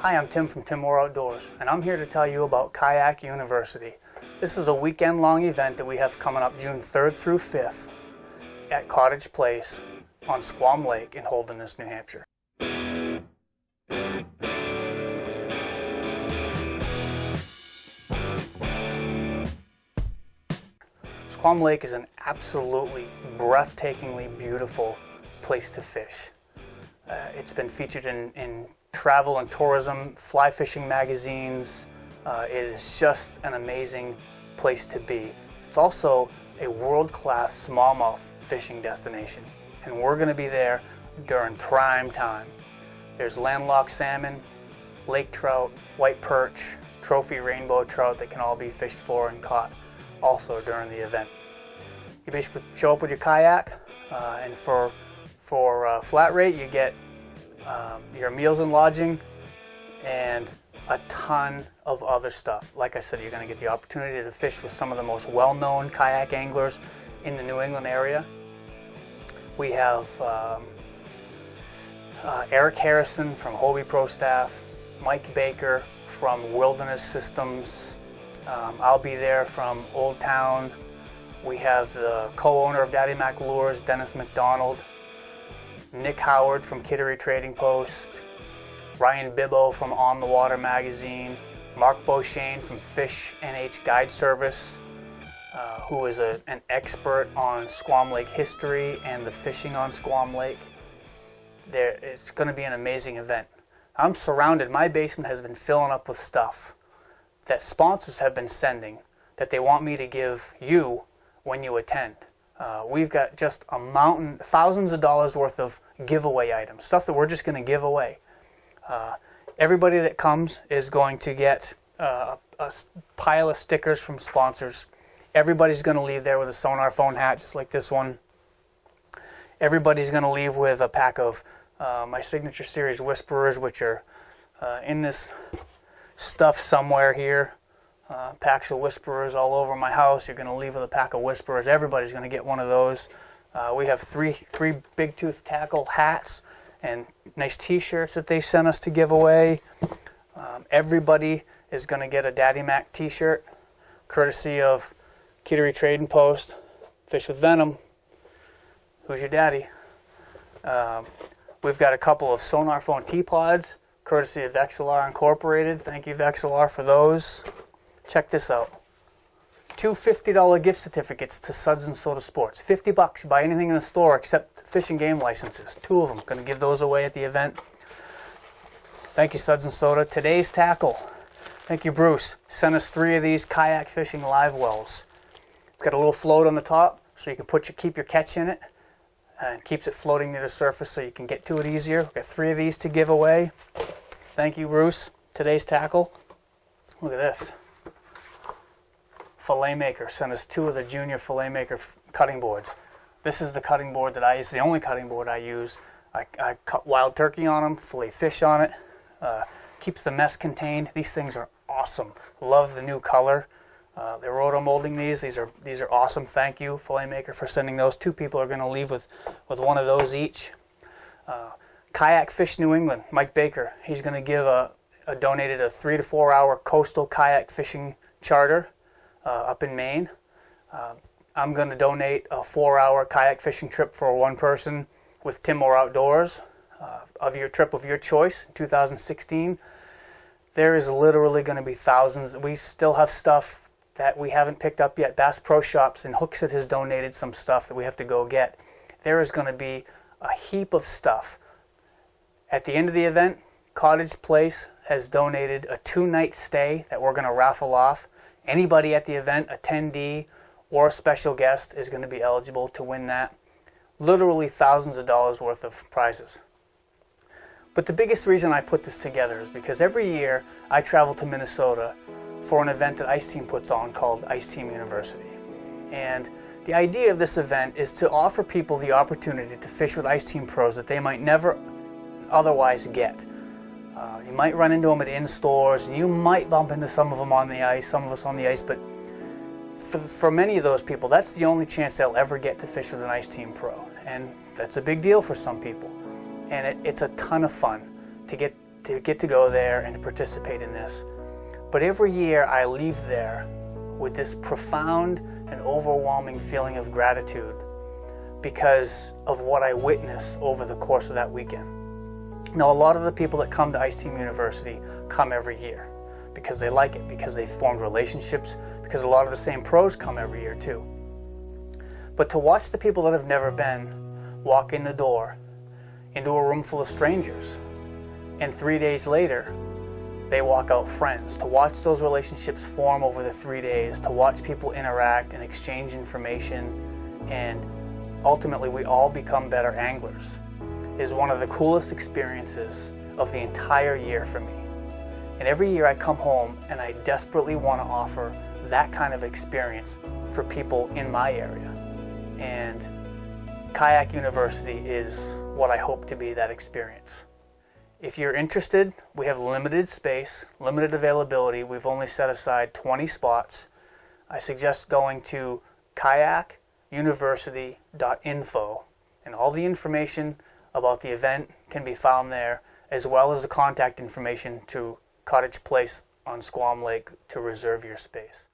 Hi, I'm Tim from Tim Moore Outdoors, and I'm here to tell you about Kayak University. This is a weekend-long event that we have coming up June 3rd through 5th at Cottage Place on Squam Lake in Holderness, New Hampshire. Squam Lake is an absolutely breathtakingly beautiful place to fish. It's been featured in travel and tourism, fly fishing magazines. It is just an amazing place to be. It's also a world-class smallmouth fishing destination, and we're going to be there during prime time. There's landlocked salmon, lake trout, white perch, trophy rainbow trout that can all be fished for and caught also during the event. You basically show up with your kayak, and for flat rate you get your meals and lodging and a ton of other stuff. Like I said, you're going to get the opportunity to fish with some of the most well-known kayak anglers in the New England area. We have Eric Harrison from Hobie Pro Staff, Mike Baker from Wilderness Systems. I'll be there from Old Town. We have the co-owner of Daddy Mac Lures, Dennis McDonald, Nick Howard from Kittery Trading Post, Ryan Bibbo from On the Water Magazine, Mark Beauchesne from Fish NH Guide Service, who is an expert on Squam Lake history and the fishing on Squam Lake. It's going to be an amazing event. I'm surrounded, my basement has been filling up with stuff that sponsors have been sending that they want me to give you when you attend. We've got just a mountain, thousands of dollars worth of giveaway items, stuff that we're just going to give away. Everybody that comes is going to get a pile of stickers from sponsors. Everybody's going to leave there with a Sonar phone hat, just like this one. Everybody's going to leave with a pack of my Signature Series Whisperers, which are in this stuff somewhere here. Packs of Whisperers all over my house. You're going to leave with a pack of Whisperers. Everybody's going to get one of those. We have three Big Tooth Tackle hats and nice t-shirts that they sent us to give away. Everybody is going to get a Daddy Mac t-shirt, courtesy of Kittery Trading Post, Fish with Venom. Who's your daddy? We've got a couple of Sonar Phone T-Pods, courtesy of Vexilar Incorporated. Thank you, Vexilar, for those. Check this out. 2 $50 gift certificates to Suds and Soda Sports. $50. You buy anything in the store except fish and game licenses. 2 of them. Going to give those away at the event. Thank you, Suds and Soda. Today's tackle. Thank you, Bruce. Sent us 3 of these kayak fishing live wells. It's got a little float on the top, so you can keep your catch in it, and keeps it floating near the surface so you can get to it easier. We've got 3 of these to give away. Thank you, Bruce. Today's tackle. Look at this. Fillet Maker sent us 2 of the Junior Fillet Maker cutting boards. This is the cutting board that I use, the only cutting board I use. I cut wild turkey on them, fillet fish on it. Keeps the mess contained. These things are awesome. Love the new color. They're roto-molding these. These are awesome. Thank you, Fillet Maker, for sending those. 2 people are going to leave with one of those each. Kayak Fish New England, Mike Baker. He's going to give donated a 3 to 4 hour coastal kayak fishing charter up in Maine. I'm going to donate a 4-hour kayak fishing trip for one person with Tim Moore Outdoors of your trip of your choice in 2016. There is literally going to be thousands. We still have stuff that we haven't picked up yet. Bass Pro Shops and Hooksett has donated some stuff that we have to go get. There is going to be a heap of stuff. At the end of the event, Cottage Place has donated a 2-night stay that we're going to raffle off. Anybody at the event, attendee or a special guest, is going to be eligible to win that. Literally thousands of dollars worth of prizes. But the biggest reason I put this together is because every year I travel to Minnesota for an event that Ice Team puts on called Ice Team University. And the idea of this event is to offer people the opportunity to fish with Ice Team pros that they might never otherwise get. You might run into them at in-stores, and you might bump into some of them on the ice, some of us on the ice, but for many of those people, that's the only chance they'll ever get to fish with an Ice Team pro. And that's a big deal for some people. And it's a ton of fun to get to get to go there and to participate in this. But every year I leave there with this profound and overwhelming feeling of gratitude because of what I witnessed over the course of that weekend. Now, a lot of the people that come to Ice Team University come every year because they like it, because they formed relationships, because a lot of the same pros come every year too. But to watch the people that have never been walk in the door into a room full of strangers, and 3 days later, they walk out friends, to watch those relationships form over the 3 days, to watch people interact and exchange information, and ultimately we all become better anglers, is one of the coolest experiences of the entire year for me. And every year I come home and I desperately want to offer that kind of experience for people in my area. And Kayak University is what I hope to be that experience. If you're interested, we have limited space, limited availability. We've only set aside 20 spots. I suggest going to kayakuniversity.info, and all the information about the event can be found there, as well as the contact information to Cottage Place on Squam Lake to reserve your space.